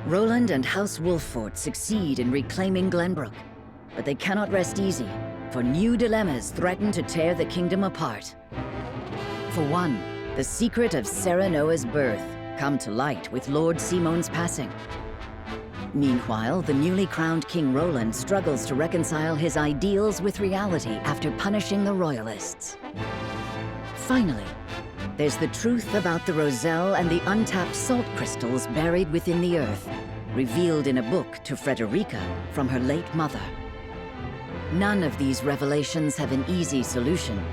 Roland and House Wolffort succeed in reclaiming Glenbrook, but they cannot rest easy, for new dilemmas threaten to tear the kingdom apart. For one, the secret of Serenoa's birth come to light with Lord Simon's passing. Meanwhile, the newly crowned King Roland struggles to reconcile his ideals with reality after punishing the Royalists. Finally, there's the truth about the Roselle and the untapped salt crystals buried within the earth, revealed in a book to Frederica from her late mother. None of these revelations have an easy solution.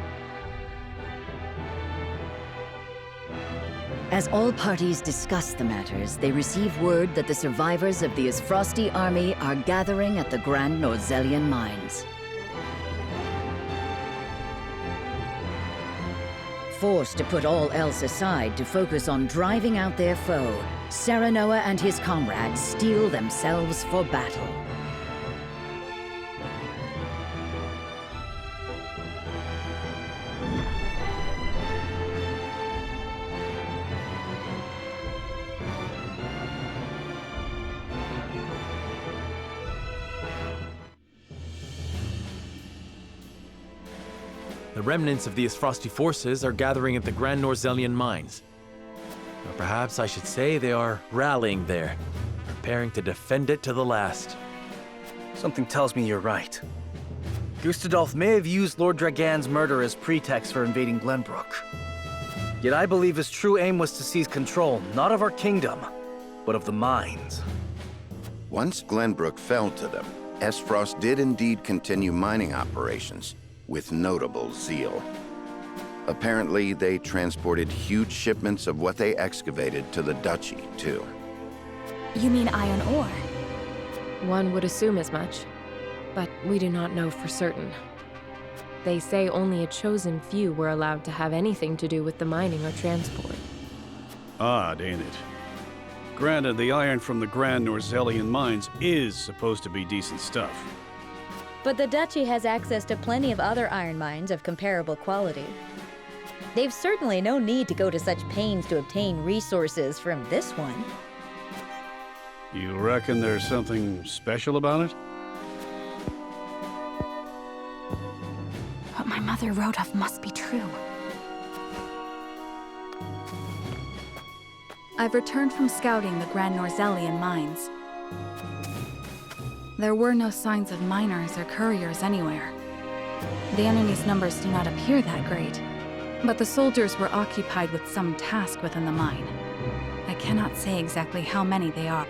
As all parties discuss the matters, they receive word that the survivors of the Isfrosti army are gathering at the Grand Norzelian mines. Forced to put all else aside to focus on driving out their foe, Serenoa and his comrades steel themselves for battle. The remnants of the Isfrosti forces are gathering at the Grand Norzelian mines. Or perhaps I should say they are rallying there, preparing to defend it to the last. Something tells me you're right. Gustadolf may have used Lord Dragan's murder as pretext for invading Glenbrook. Yet I believe his true aim was to seize control, not of our kingdom, but of the mines. Once Glenbrook fell to them, Esfrost did indeed continue mining operations, with notable zeal. Apparently, they transported huge shipments of what they excavated to the duchy, too. You mean iron ore? One would assume as much, but we do not know for certain. They say only a chosen few were allowed to have anything to do with the mining or transport. Odd, ain't it? Granted, the iron from the Grand Norzelian mines is supposed to be decent stuff. But the Duchy has access to plenty of other iron mines of comparable quality. They've certainly no need to go to such pains to obtain resources from this one. You reckon there's something special about it? What my mother wrote of must be true. I've returned from scouting the Grand Norzelian mines. There were no signs of miners or couriers anywhere. The enemy's numbers do not appear that great, but the soldiers were occupied with some task within the mine. I cannot say exactly how many they are.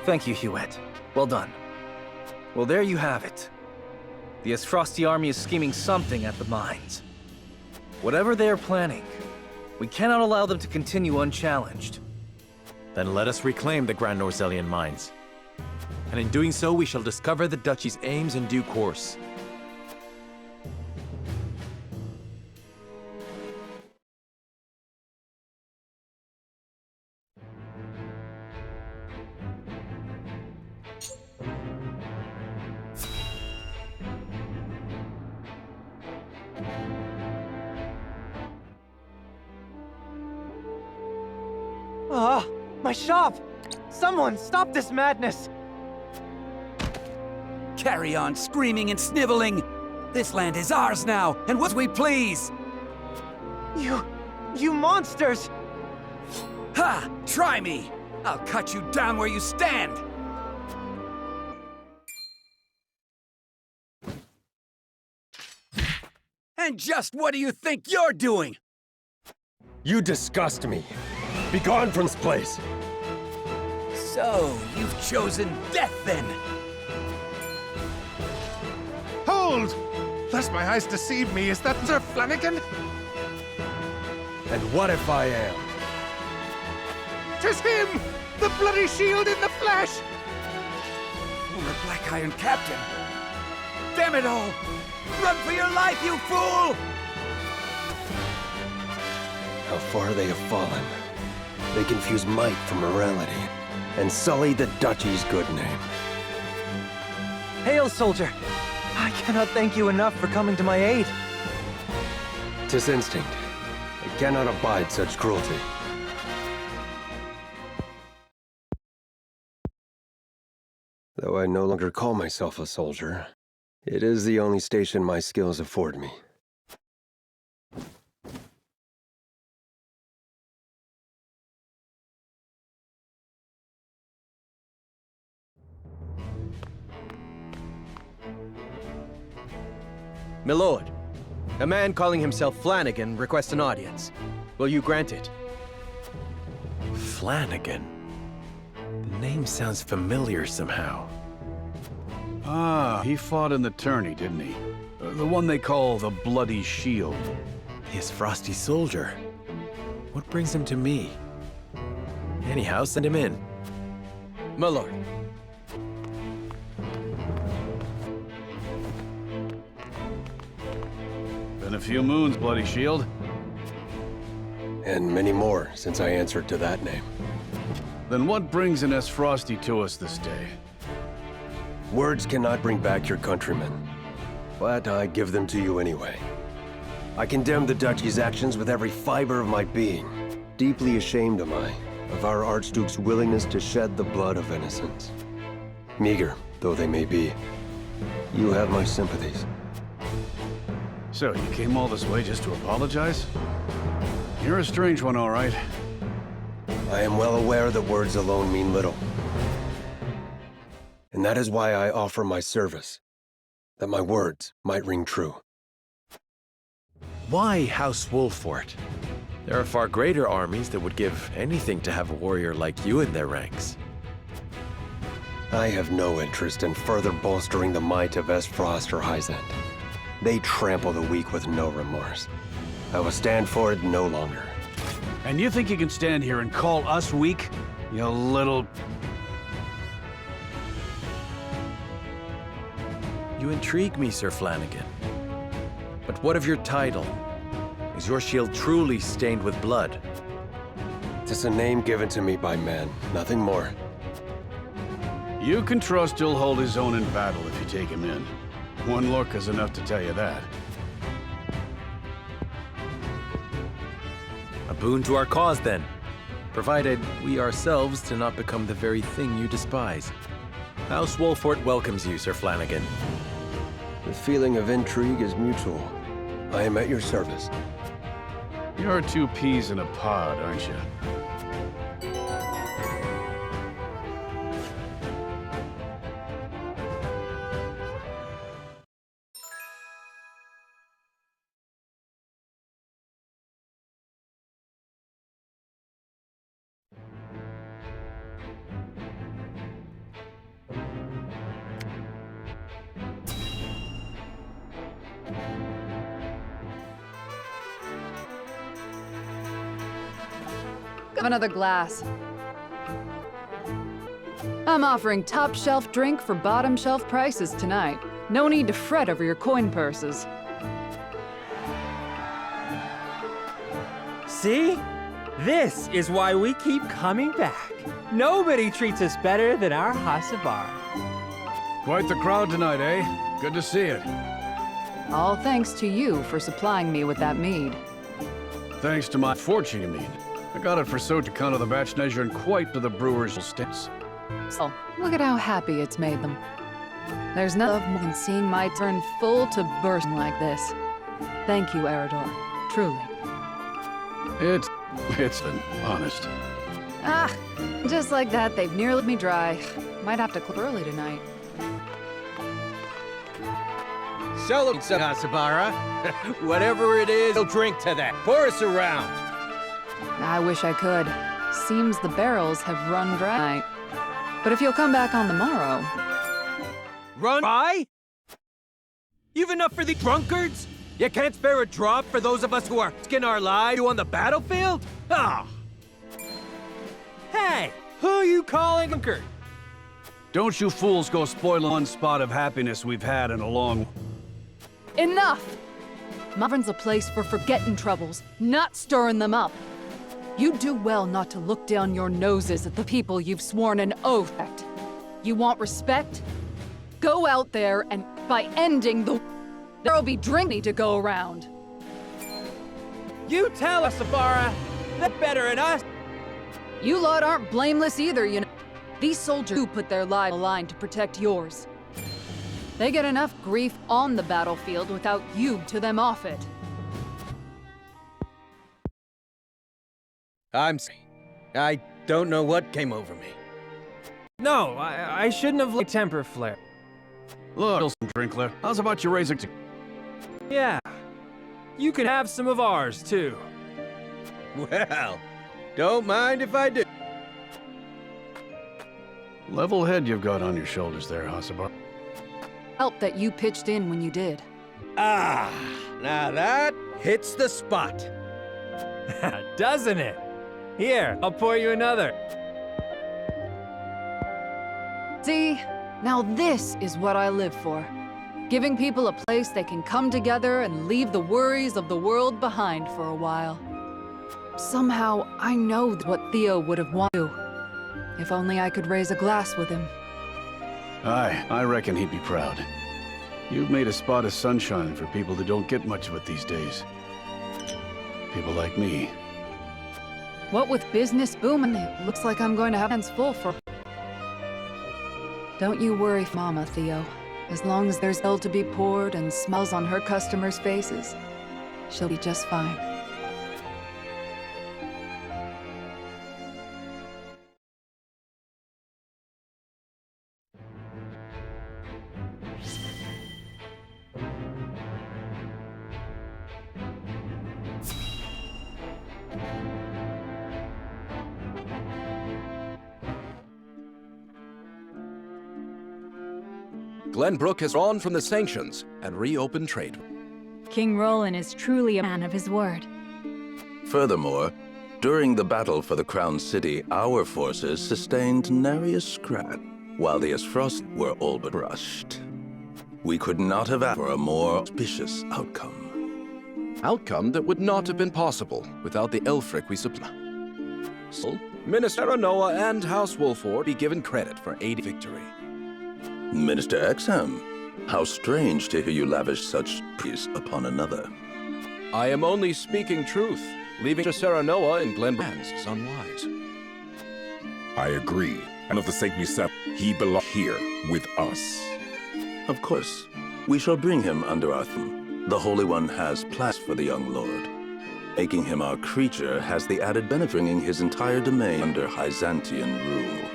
Thank you, Hewitt. Well done. Well, there you have it. The Isfrosti army is scheming something at the mines. Whatever they are planning, we cannot allow them to continue unchallenged. Then let us reclaim the Grand Norzelian mines. And in doing so, we shall discover the Duchy's aims in due course. Ah, my shop! Someone stop this madness! Carry on screaming and sniveling! This land is ours now, and what we please! You monsters! Ha! Try me! I'll cut you down where you stand! And just what do you think you're doing? You disgust me. Be gone from this place. So, you've chosen death then? Hold! Lest my eyes deceive me, is that Sir Flanagan? And what if I am? 'Tis him! The bloody shield in the flesh! Former Black Iron Captain! Damn it all! Run for your life, you fool! How far they have fallen. They confuse might for morality, and sully the Duchy's good name. Hail, soldier! I cannot thank you enough for coming to my aid. 'Tis instinct. I cannot abide such cruelty. Though I no longer call myself a soldier, it is the only station my skills afford me. My lord, a man calling himself Flanagan requests an audience. Will you grant it? Flanagan? The name sounds familiar somehow. Ah, he fought in the tourney, didn't he? The one they call the Bloody Shield. He is Frosty Soldier. What brings him to me? Anyhow, send him in. My lord. Been a few moons, Bloody Shield. And many more since I answered to that name. Then what brings an S. Frosty to us this day? Words cannot bring back your countrymen, but I give them to you anyway. I condemn the Duchy's actions with every fiber of my being. Deeply ashamed am I of our Archduke's willingness to shed the blood of innocents. Meager though they may be, you have my sympathies. So, you came all this way just to apologize? You're a strange one, all right. I am well aware that words alone mean little. And that is why I offer my service, that my words might ring true. Why House Wolfort? There are far greater armies that would give anything to have a warrior like you in their ranks. I have no interest in further bolstering the might of Frost or Heisend. They trample the weak with no remorse. I will stand for it no longer. And you think you can stand here and call us weak? You little... You intrigue me, Sir Flanagan. But what of your title? Is your shield truly stained with blood? 'Tis a name given to me by men, nothing more. You can trust he'll hold his own in battle if you take him in. One look is enough to tell you that. A boon to our cause, then. Provided we ourselves do not become the very thing you despise. House Wolfort welcomes you, Sir Flanagan. The feeling of intrigue is mutual. I am at your service. You're two peas in a pod, aren't you? Have another glass. I'm offering top shelf drink for bottom shelf prices tonight. No need to fret over your coin purses. See? This is why we keep coming back. Nobody treats us better than our Hasabara. Quite the crowd tonight, eh? Good to see it. All thanks to you for supplying me with that mead. Thanks to my fortune, you mean. I got it for Sotakhan of the batch measure and quite to the brewer's stints. So, look at how happy it's made them. There's nothing more than seeing my turn full to bursting like this. Thank you, Eridor. Truly. It's been honest. Ah, just like that, they've nearly let me dry. Might have to clip early tonight. So, Hasabara, whatever it is, we'll drink to that. Pour us around. I wish I could. Seems the barrels have run dry. But if you'll come back on the morrow... Run by? You've enough for the drunkards? You can't spare a drop for those of us who are risking our lives on the battlefield? Ah! Hey, who are you calling drunkard? Don't you fools go spoiling one spot of happiness we've had in a long... Enough! Mavrin's a place for forgetting troubles, not stirring them up. You do well not to look down your noses at the people you've sworn an oath at. You want respect? Go out there and by ending the... There'll be drinking to go around. You tell us, Safara. They're better than us. You lot aren't blameless either, you know. These soldiers do put their lives on the line to protect yours. They get enough grief on the battlefield without you to them off it. I'm sorry. I don't know what came over me. No, I shouldn't have let temper flare. Look, Drinkler, how's about you raising... Yeah. You can have some of ours, too. Well, don't mind if I do. Level head you've got on your shoulders there, Hasabar. Help that you pitched in when you did. Ah, now that hits the spot. Doesn't it? Here, I'll pour you another. See? Now this is what I live for. Giving people a place they can come together and leave the worries of the world behind for a while. Somehow, I know what Theo would have wanted. If only I could raise a glass with him. Aye, I reckon he'd be proud. You've made a spot of sunshine for people that don't get much of it these days. People like me. What with business booming, it looks like I'm going to have hands full for... Don't you worry, Mama, Theo. As long as there's ale to be poured and smiles on her customers' faces, she'll be just fine. Glenbrook has drawn from the sanctions and reopened trade. King Roland is truly a man of his word. Furthermore, during the battle for the Crown City, our forces sustained nary a scratch, while the Esfrost were all but crushed. We could not have asked for a more auspicious outcome. Outcome that would not have been possible without the Elfric we supply. So, Minister Noah and House Wolford be given credit for aiding victory. Minister Exham, how strange to hear you lavish such praise upon another. I am only speaking truth. Leaving Serenoa in Glenbrand's is unwise. I agree. And of the sake we set, he belongs here with us. Of course. We shall bring him under our thumb. The Holy One has plans for the young lord. Making him our creature has the added benefit of bringing his entire domain under Byzantian rule.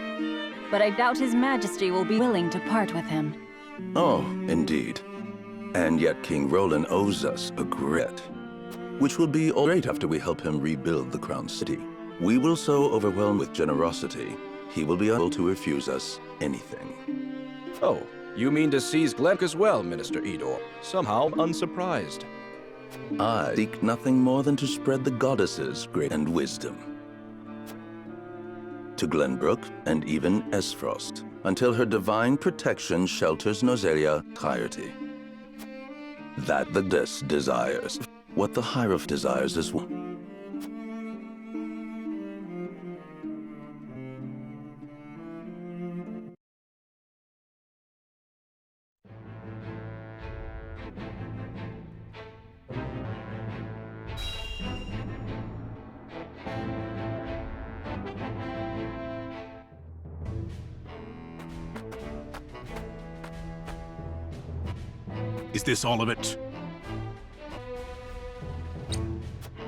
But I doubt His Majesty will be willing to part with him. Oh, indeed. And yet King Roland owes us a grit, which will be all great after we help him rebuild the Crown City. We will so overwhelm with generosity, he will be unable to refuse us anything. Oh, you mean to seize Glenbrook as well, Minister Edor? Somehow unsurprised. I seek nothing more than to spread the goddess's grace and wisdom to Glenbrook and even Esfrost, until her divine protection shelters Norzelia entirety. That the goddess desires, what the Hierophant desires as well. Is this all of it?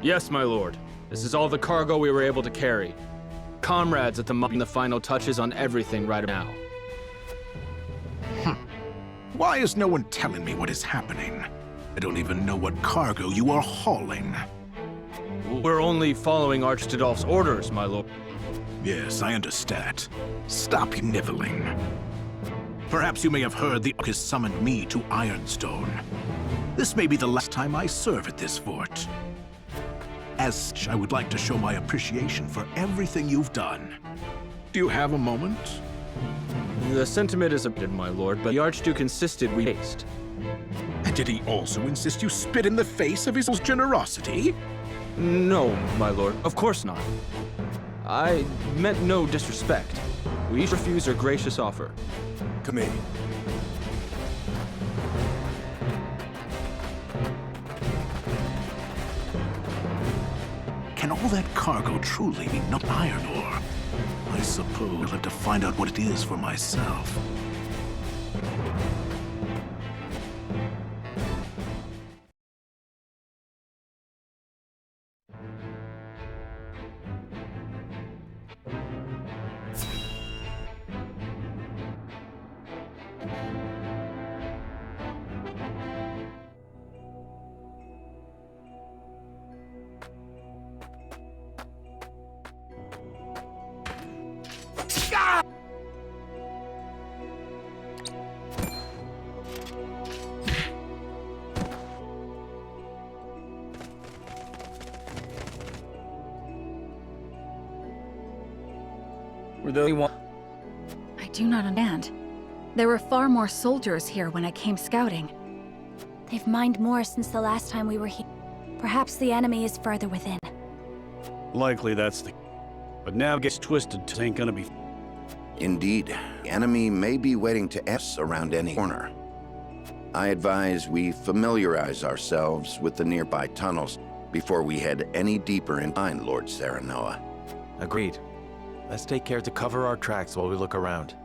Yes, my lord. This is all the cargo we were able to carry. Comrades at the putting the final touches on everything right now. Why is no one telling me what is happening? I don't even know what cargo you are hauling. We're only following Archdolph's orders, my lord. Yes, I understand. Stop niveling. Perhaps you may have heard the Ark has summoned me to Ironstone. This may be the last time I serve at this fort. As such, I would like to show my appreciation for everything you've done. Do you have a moment? The sentiment is abundant, my lord, but the Archduke insisted we taste. And did he also insist you spit in the face of his generosity? No, my lord, of course not. I meant no disrespect. We refuse your gracious offer. Come in. Can all that cargo truly be not iron ore? I suppose I'll have to find out what it is for myself. Were they one? I do not understand. There were far more soldiers here when I came scouting. They've mined more since the last time we were here. Perhaps the enemy is further within. Likely that's the... But now gets twisted, it ain't gonna be... Indeed, the enemy may be waiting to us around any corner. I advise we familiarize ourselves with the nearby tunnels before we head any deeper in mine, Lord Serenoa. Agreed. Let's take care to cover our tracks while we look around.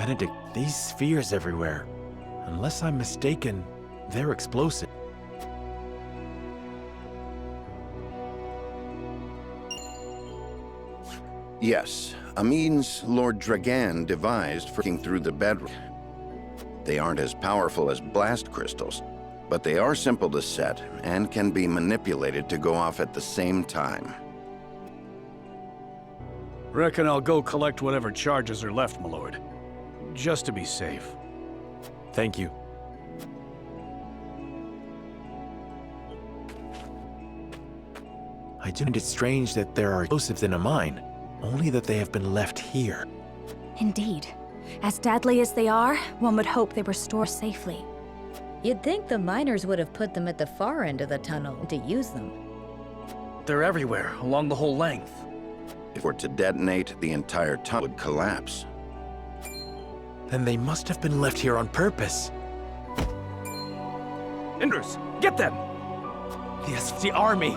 Benedict, these spheres everywhere. Unless I'm mistaken, they're explosive. Yes, a means Lord Dragan devised for breaking through the bedrock. They aren't as powerful as blast crystals, but they are simple to set and can be manipulated to go off at the same time. Reckon I'll go collect whatever charges are left, my lord. Just to be safe. Thank you. I do find it strange that there are explosives in a mine, only that they have been left here. Indeed. As deadly as they are, one would hope they were stored safely. You'd think the miners would have put them at the far end of the tunnel to use them. They're everywhere, along the whole length. If it were to detonate, the entire tunnel would collapse. Then they must have been left here on purpose. Indrus, get them! Yes, the army!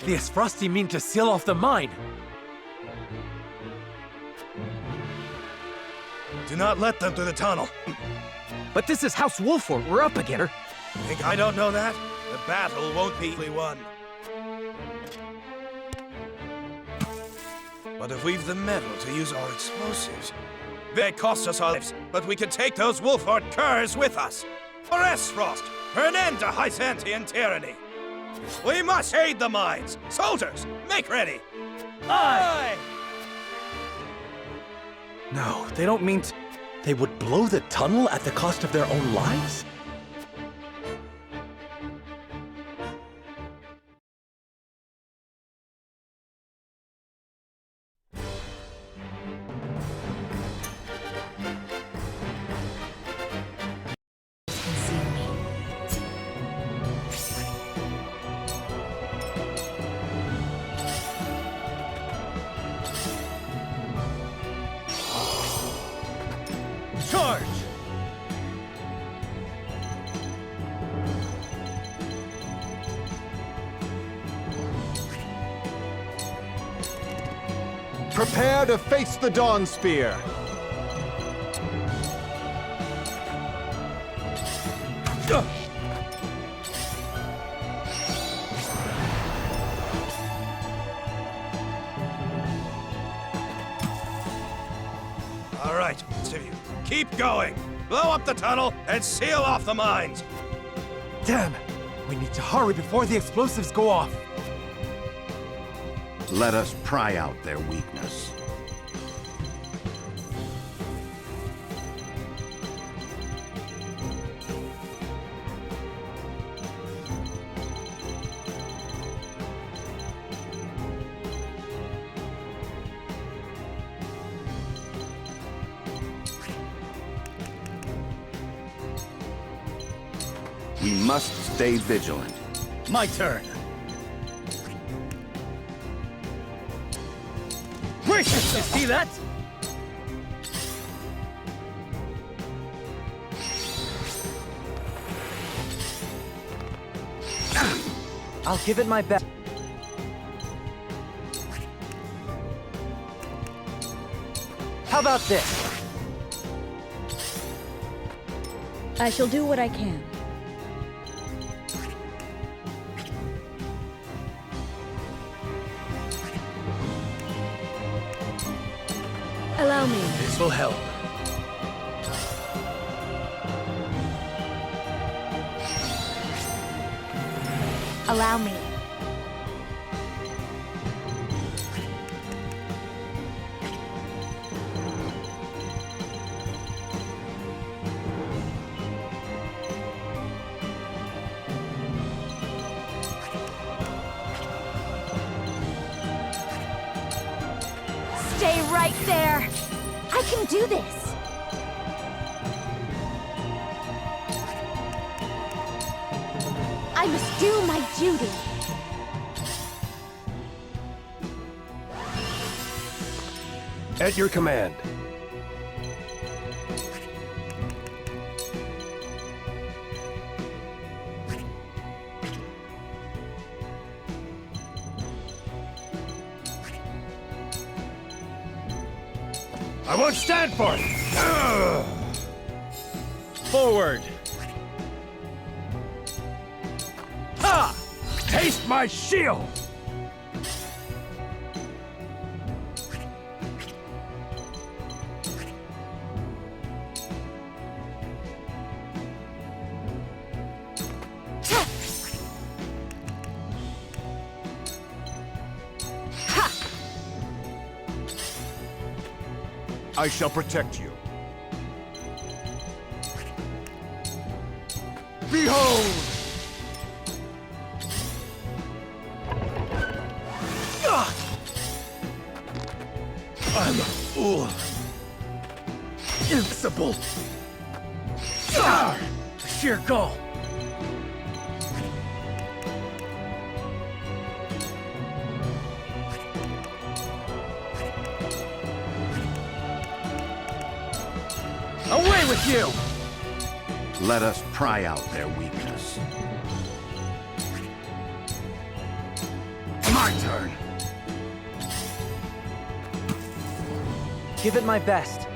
The Asfrosti mean to seal off the mine! Do not let them through the tunnel. But this is House Wolford. We're up against her. Think I don't know that? The battle won't be easily won. But if we've the metal to use our explosives, they cost us our lives, but we could take those Wolford curs with us. For Esfrost, for an end to Hysantian tyranny. We must aid the mines! Soldiers, make ready! Aye! No, they don't mean to... They would blow the tunnel at the cost of their own lives? Charge! Prepare to face the Dawn Spear. All right, each of you, keep going. Blow up the tunnel and seal off the mines. Damn! We need to hurry before the explosives go off. Let us pry out their weakness. We must stay vigilant. My turn. Gracious, you see that? I'll give it my best. How about this? I shall do what I can. Allow me. This will help. Allow me. Stay right there! I can do this! I must do my duty! At your command. I won't stand for it! Forward! Ha! Taste my shield! I shall protect you. Behold! I'm a fool. Invincible. Sheer gall. Away with you! Let us pry out their weakness. My turn. Give it my best.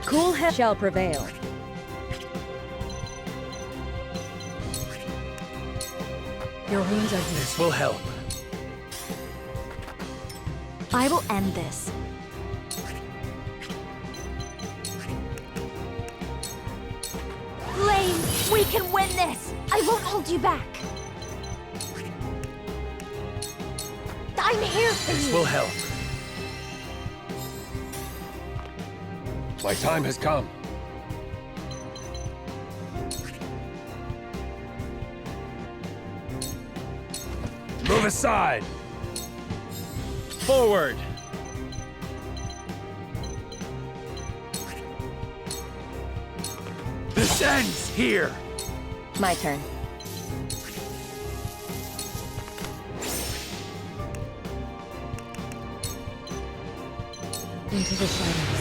Cool head shall prevail. Your wounds are healed. This will help. I will end this. Flame, we can win this! I won't hold you back. I'm here for you! This will help. My time has come. Move aside! Forward! This ends here! My turn. Into the shadows.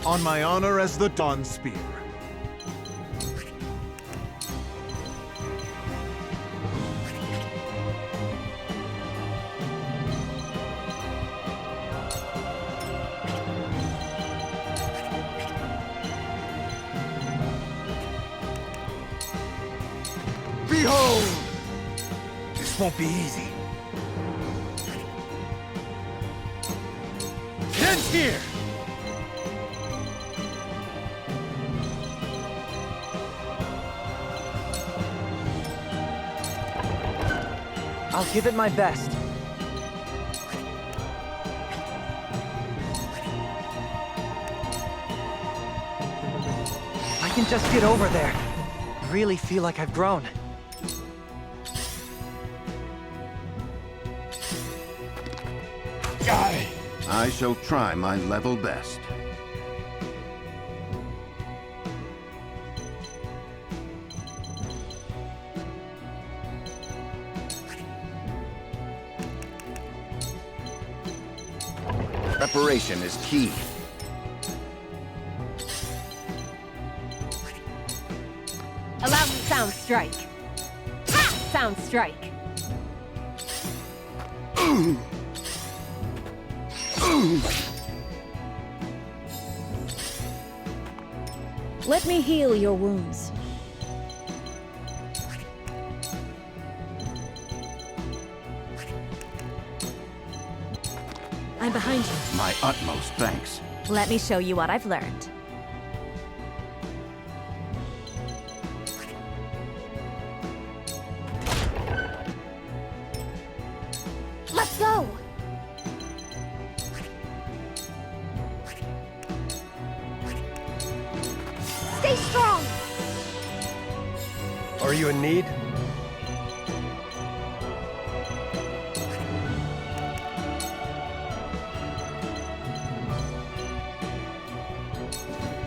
On my honor as the Dawn Spear. Behold! This won't be easy. Ends here! I'll give it my best. I can just get over there. I really feel like I've grown. I shall try my level best. Preparation is key. Allow me sound strike. Ha! Sound strike. Let me heal your wounds. I'm behind you. My utmost thanks. Let me show you what I've learned. Are you in need?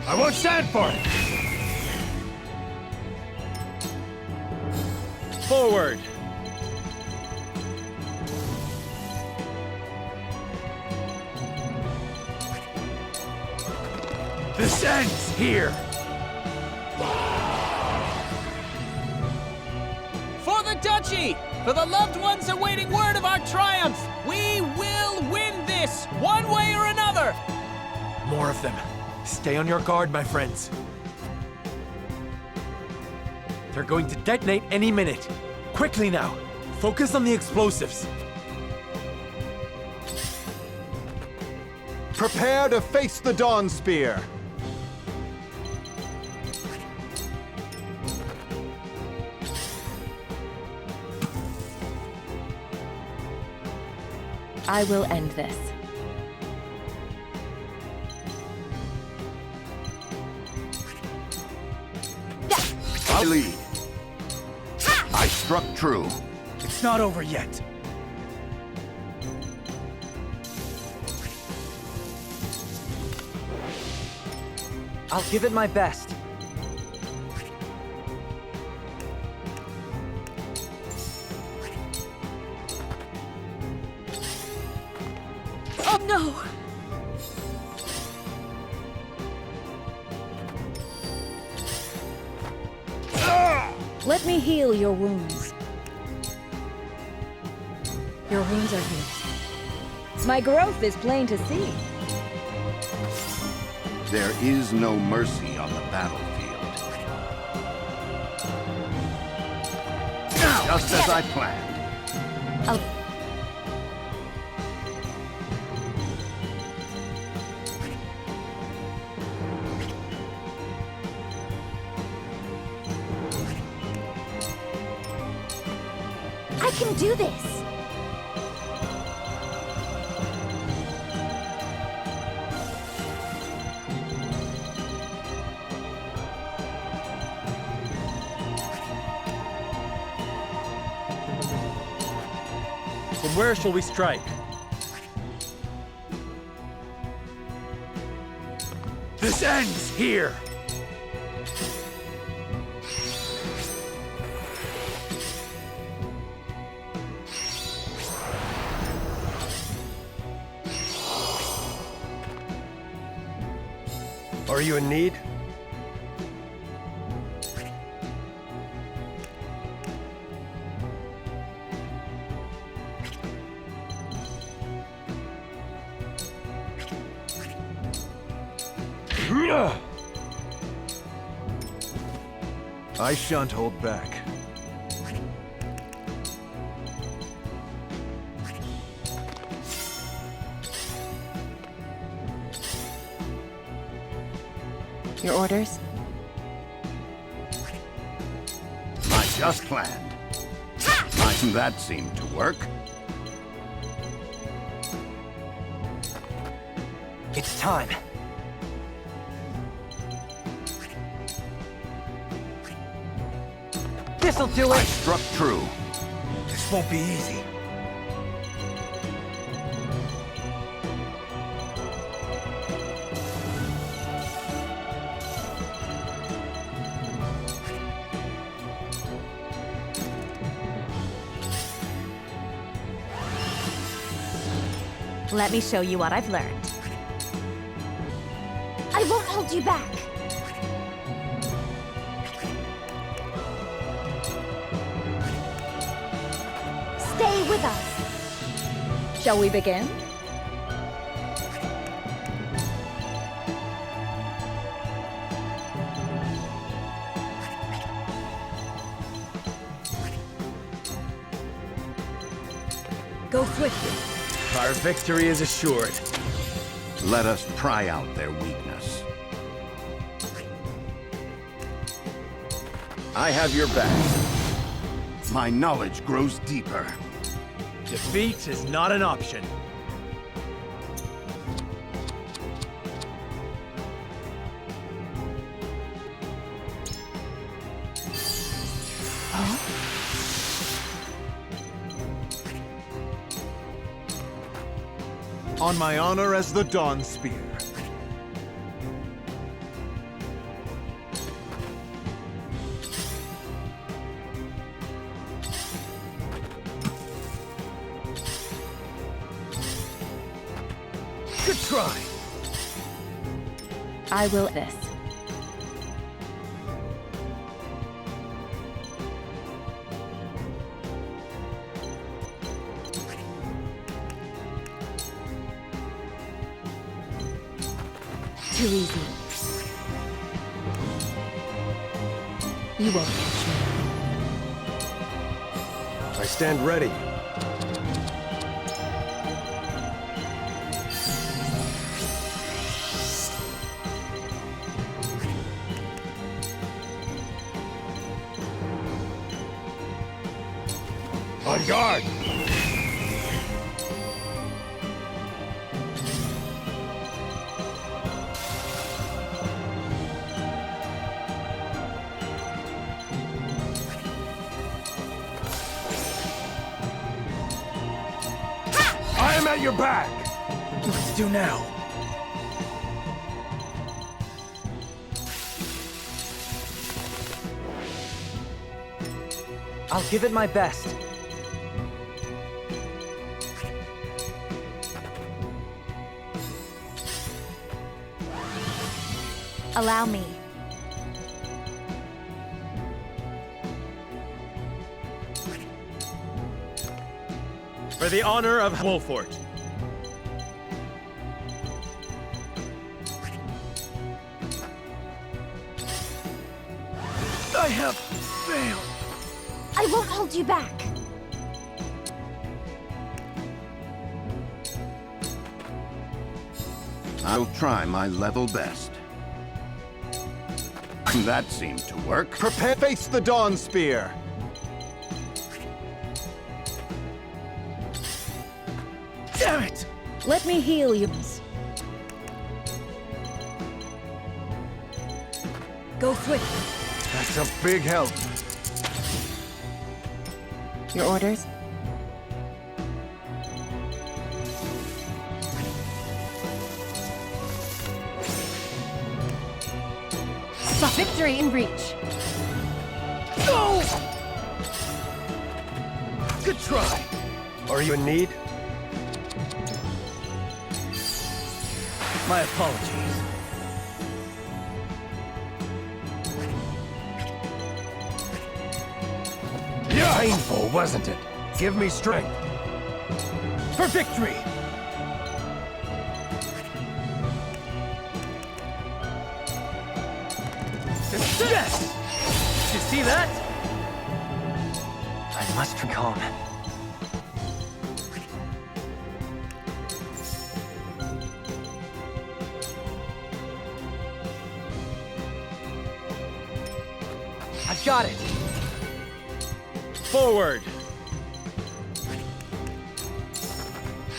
I won't stand for it! Forward! This ends here! For the Duchy! For the loved ones awaiting word of our triumph! We will win this, one way or another! More of them. Stay on your guard, my friends. They're going to detonate any minute. Quickly now! Focus on the explosives. Prepare to face the Dawn Spear. I will end this. I lead. I struck true. It's not over yet. I'll give it my best. Oh no! Let me heal your wounds. Your wounds are healed. My growth is plain to see. There is no mercy on the battlefield. Just as I planned. I can do this! From where shall we strike? This ends here! Are you in need? I shan't hold back. Your orders? I just planned. That seemed to work. It's time. This'll do I it! struck true. This won't be easy. Let me show you what I've learned. I won't hold you back. Stay with us. Shall we begin? Go swiftly. Our victory is assured. Let us pry out their weakness. I have your back. My knowledge grows deeper. Defeat is not an option. On my honor as the Dawn Spear. Good try. I will this. Too easy. You won't catch me. I stand ready. On guard! I am at your back! Let's do now. I'll give it my best. Allow me. For the honor of Wolfort. I have failed. I won't hold you back. I'll try my level best. That seemed to work. Prepare to face the Dawn Spear. Damn it! Let me heal you. Go swiftly. That's a big help. Your orders? Victory in reach. No! Good try. Are you in need? My apologies. Yeah. Painful, wasn't it? Give me strength. For victory! Yes! Did you see that? I must be calm. I've got it! Forward!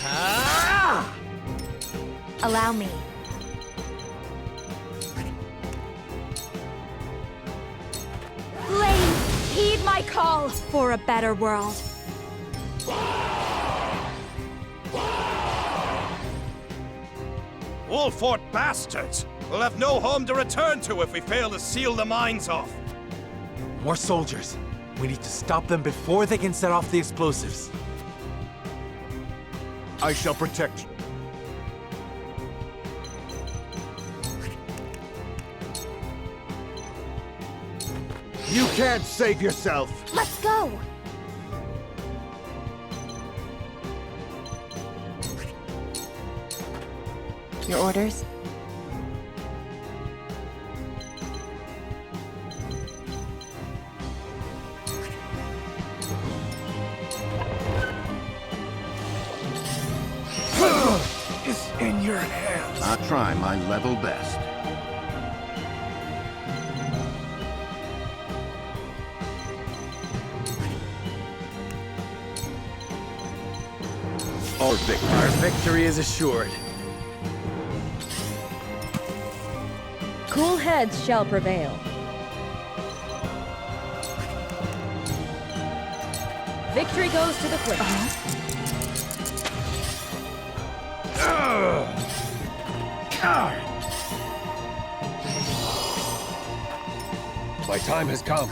Ah! Allow me. Flames, heed my call for a better world. Wolfort bastards! We'll have no home to return to if we fail to seal the mines off. More soldiers. We need to stop them before they can set off the explosives. I shall protect you. You can't save yourself! Let's go! Your orders? Is in your hands. I'll try my level best. Our victory is assured. Cool heads shall prevail. Victory goes to the quick. My time has come.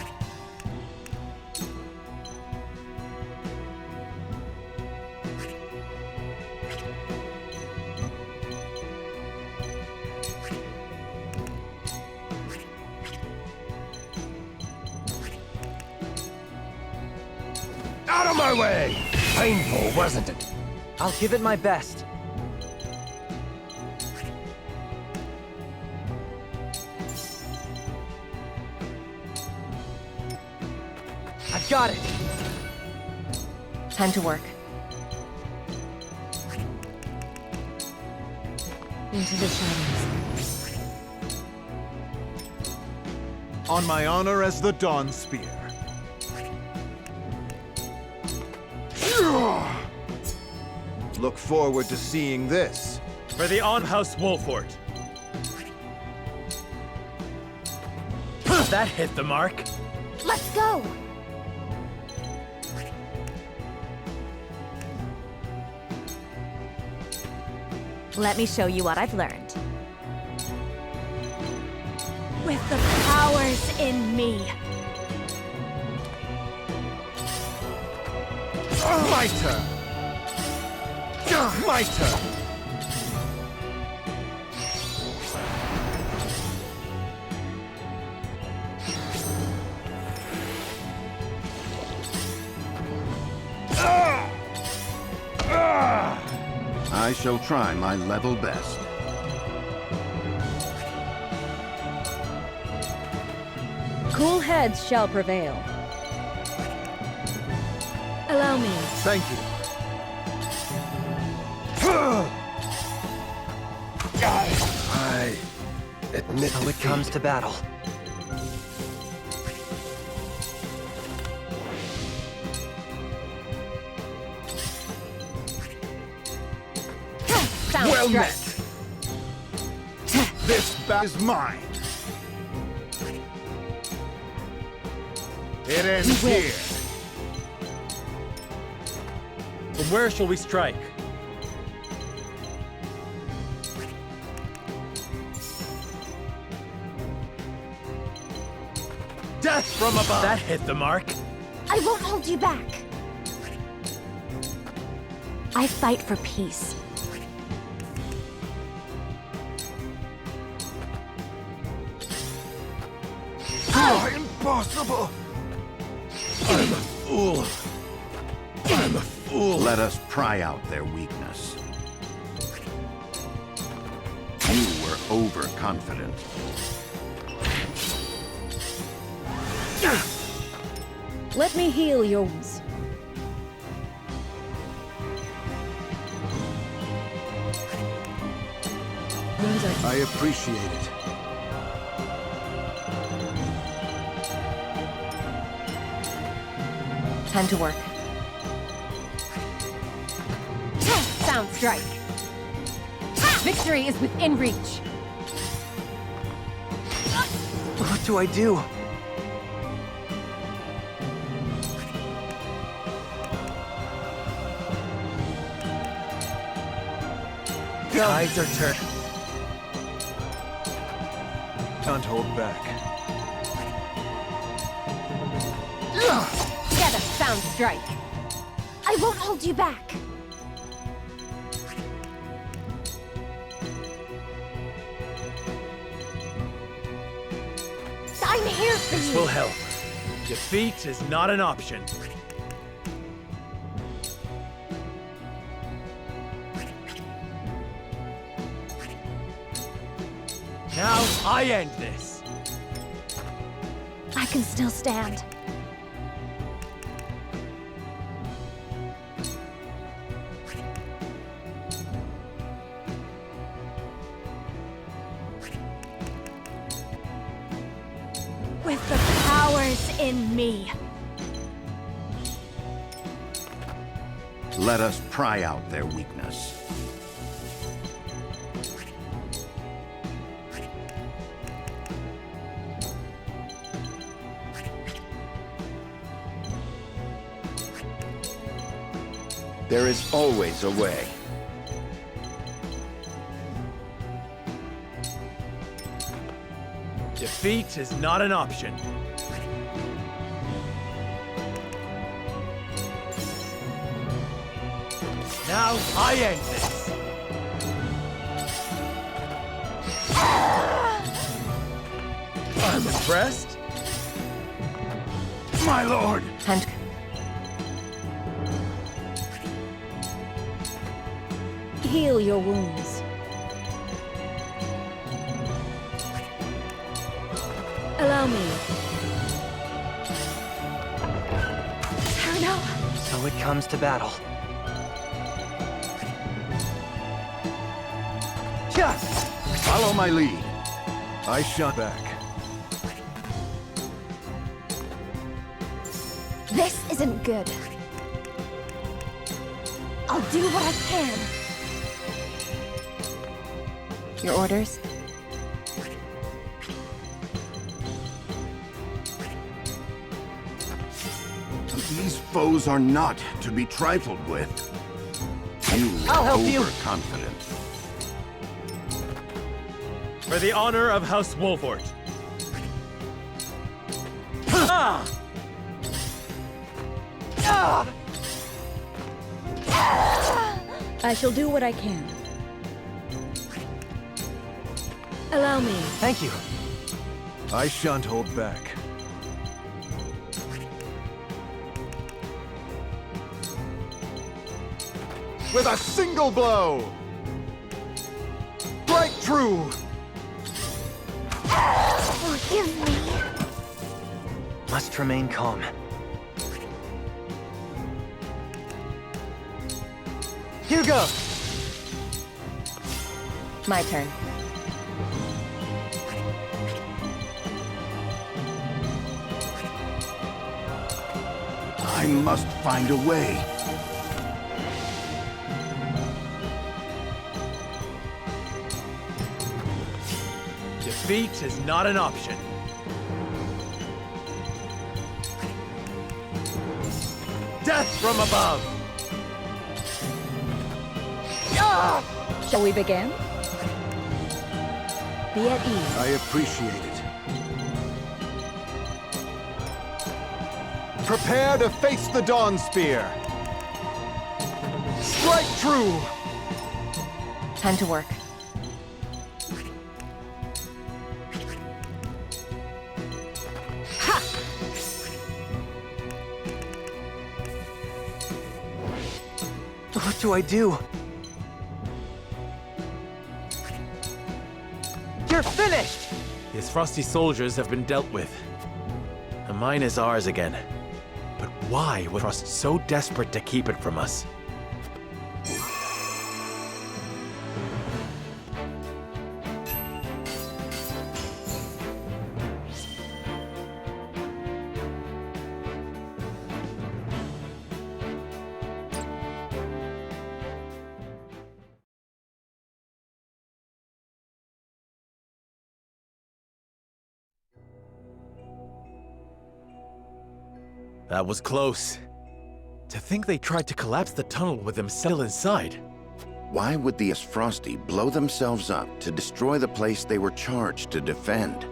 Out of my way! Painful, wasn't it? I'll give it my best. I've got it! Time to work. Into the shadows. On my honor as the Dawn Spear. Look forward to seeing this. For the on-house Wolfort. That hit the mark. Let's go! Let me show you what I've learned. With the powers in me. My turn! My turn! I shall try my level best. Cool heads shall prevail. Allow me. Thank you. I admit So it comes to battle. Well met! This bat is mine. It ends here. From where shall we strike? Death from above! That hit the mark. I won't hold you back. I fight for peace. Impossible! I'm a fool. I'm a fool. Let us pry out their weakness. You were overconfident. Let me heal your wounds. I appreciate it. Time to work. Sound strike. Victory is within reach. What do I do? Tides are turning. Can't hold back. Together, sound strike. I won't hold you back. I'm here for This you. will help. Defeat is not an option. Now I end this. I can still stand. With the powers in me. Let us pry out their weakness. There is always a way. Defeat is not an option. Now I end this. I'm impressed. My lord! And Heal your wounds. Allow me. No. So it comes to battle. Yes! Follow my lead. I shot back. This isn't good. I'll do what I can. your orders? These foes are not to be trifled with. You I'll are help you. overconfident. For the honor of House Wolfort. I shall do what I can. Allow me. Thank you. I shan't hold back. With a single blow! Strike true! Forgive me. Must remain calm. Hugo! My turn. I must find a way. Defeat is not an option. Death from above! Shall we begin? Be at ease. I appreciate it. Prepare to face the Dawn Spear! Strike true! Time to work. What do I do? You're finished! His frosty soldiers have been dealt with. The mine is ours again. But why was Frost so desperate to keep it from us? That was close. To think they tried to collapse the tunnel with them still inside. Why would the Frosty blow themselves up to destroy the place they were charged to defend?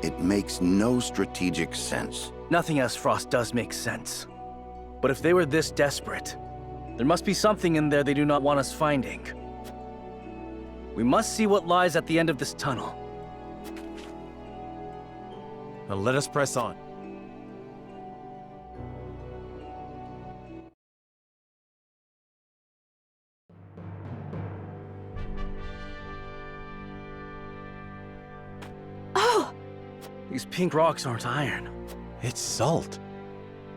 It makes no strategic sense. Nothing as Frost does make sense. But if they were this desperate, there must be something in there they do not want us finding. We must see what lies at the end of this tunnel. Now let us press on. These pink rocks aren't iron. It's salt.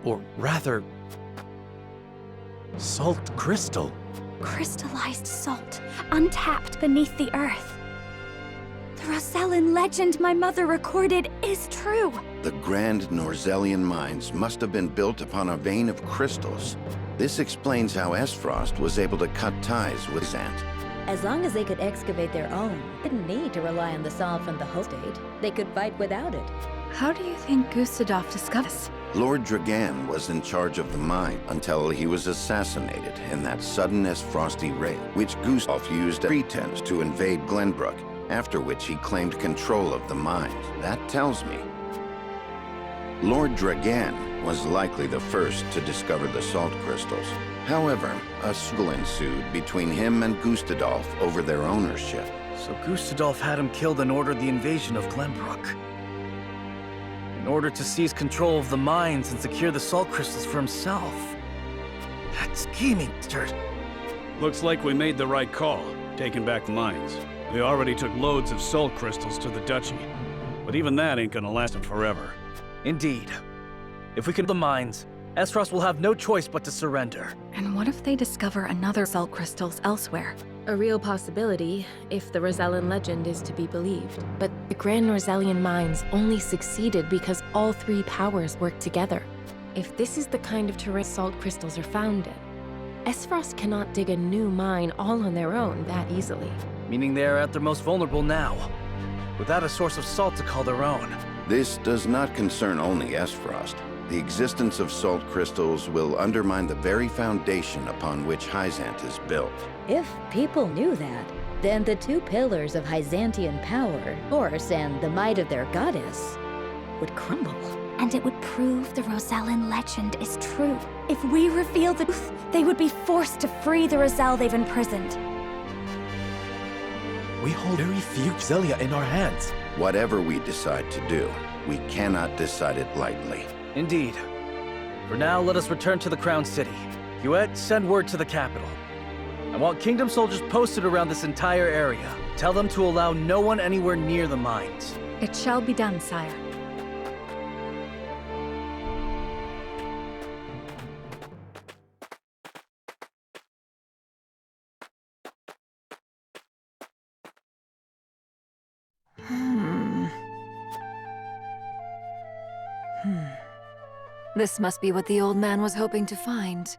Or rather, salt crystal. Crystallized salt, untapped beneath the earth. The Norzelian legend my mother recorded is true. The grand Norzelian mines must have been built upon a vein of crystals. This explains how Frost was able to cut ties with Zant. As long as they could excavate their own, they didn't need to rely on the salt from the host state. They could fight without it. How do you think Gustadolf discovered this? Lord Dragan was in charge of the mine until he was assassinated in that sudden Frosty raid, which Gustaf used as pretense to invade Glenbrook. after which he claimed control of the mines. That tells me Lord Dragan was likely the first to discover the salt crystals. However, a struggle ensued between him and Gustadolf over their ownership. So Gustadolf had him killed and ordered the invasion of Glenbrook. In order to seize control of the mines and secure the salt crystals for himself. That scheming bastard. Looks like we made the right call, taking back the mines. We already took loads of salt crystals to the duchy. But even that ain't gonna last them forever. Indeed. If we can the mines, Esros will have no choice but to surrender. And what if they discover another salt crystals elsewhere? A real possibility, if the Norzelian legend is to be believed. But the Grand Norzelian mines only succeeded because all three powers worked together. If this is the kind of terrain salt crystals are found in, Esros cannot dig a new mine all on their own that easily. Meaning they are at their most vulnerable now, without a source of salt to call their own. This does not concern only Esfrost. The existence of salt crystals will undermine the very foundation upon which Hyzant is built. If people knew that, then the two pillars of Hyzantian power, Horse and the might of their goddess, would crumble. And it would prove the Norzelian legend is true. If we reveal the truth, they would be forced to free the Roselle they've imprisoned. We hold very few Zelia in our hands. Whatever we decide to do, we cannot decide it lightly. Indeed. For now, let us return to the Crown City. Huet, send word to the capital. I want Kingdom soldiers posted around this entire area. Tell them to allow no one anywhere near the mines. It shall be done, sire. This must be what the old man was hoping to find.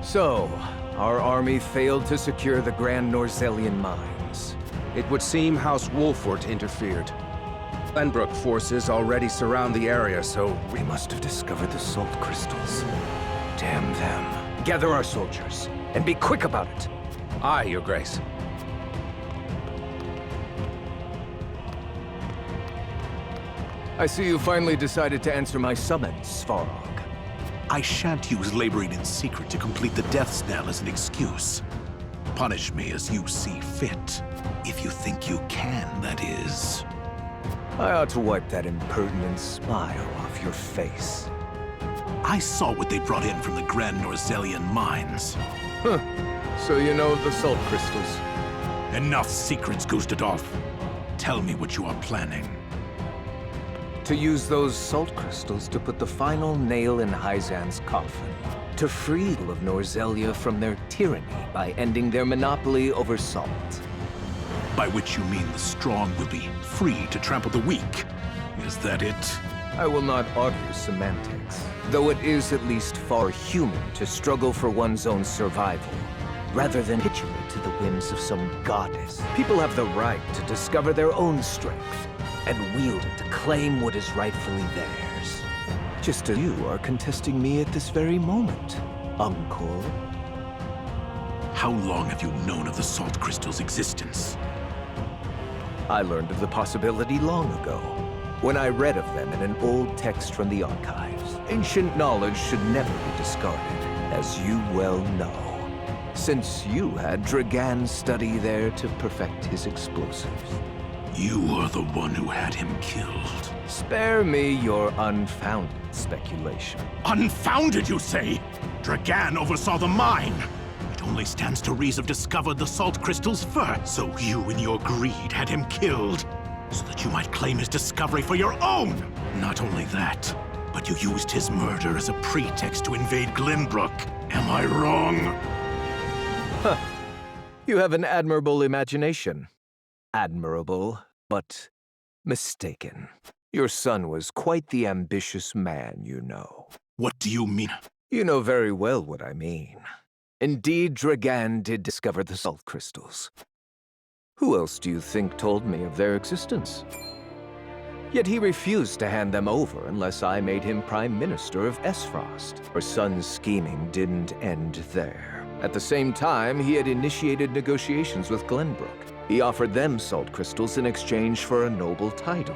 So, our army failed to secure the Grand Norzelian mines. It would seem House Wolfort interfered. Glenbrook forces already surround the area, so we must have discovered the salt crystals. Damn them. Gather our soldiers, and be quick about it. Aye, Your Grace. I see you finally decided to answer my summons, Svarog. I shan't use laboring in secret to complete the death knell as an excuse. Punish me as you see fit. If you think you can, that is. I ought to wipe that impertinent smile off your face. I saw what they brought in from the Grand Norzelian mines. Huh. So you know the salt crystals? Enough secrets, Gustadolf. Tell me what you are planning. To use those salt crystals to put the final nail in Hyzant's coffin. To free the of Norzelia from their tyranny by ending their monopoly over salt. By which you mean the strong will be free to trample the weak. Is that it? I will not argue semantics, though it is at least far human to struggle for one's own survival, rather than capitulate to the whims of some goddess. People have the right to discover their own strength, and wield it to claim what is rightfully theirs. Just as you are contesting me at this very moment, Uncle. How long have you known of the salt crystal's existence? I learned of the possibility long ago, when I read of them in an old text from the archives. Ancient knowledge should never be discarded, as you well know, since you had Dragan study there to perfect his explosives. You are the one who had him killed. Spare me your unfounded speculation. Unfounded, you say? Dragan oversaw the mine. It only stands to reason discovered the salt crystals first. So you, in your greed, had him killed, so that you might claim his discovery for your own. Not only that, but you used his murder as a pretext to invade Glenbrook. Am I wrong? Huh. You have an admirable imagination. Admirable, but mistaken. Your son was quite the ambitious man, you know. What do you mean? You know very well what I mean. Indeed, Dragan did discover the salt crystals. Who else do you think told me of their existence? Yet he refused to hand them over unless I made him Prime Minister of Esfrost. Our son's scheming didn't end there. At the same time, he had initiated negotiations with Glenbrook. He offered them salt crystals in exchange for a noble title.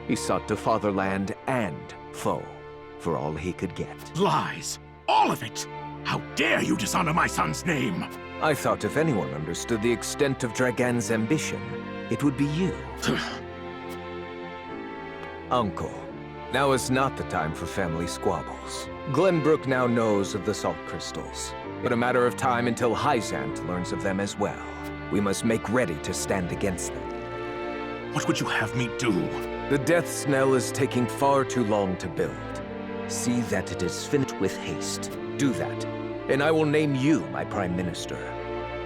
He sought to fatherland and foe for all he could get. Lies! All of it! How dare you dishonor my son's name! I thought if anyone understood the extent of Dragan's ambition, it would be you. Uncle, now is not the time for family squabbles. Glenbrook now knows of the salt crystals. But a matter of time until Hyzant learns of them as well. We must make ready to stand against them. What would you have me do? The death knell is taking far too long to build. See that it is finished with haste. Do that, and I will name you my Prime Minister,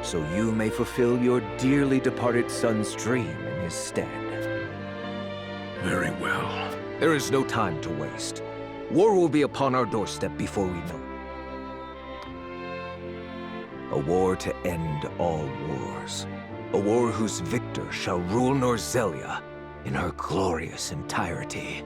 so you may fulfill your dearly departed son's dream in his stead. Very well. There is no time to waste. War will be upon our doorstep before we know it. A war to end all wars. A war whose victor shall rule Norzelia in her glorious entirety.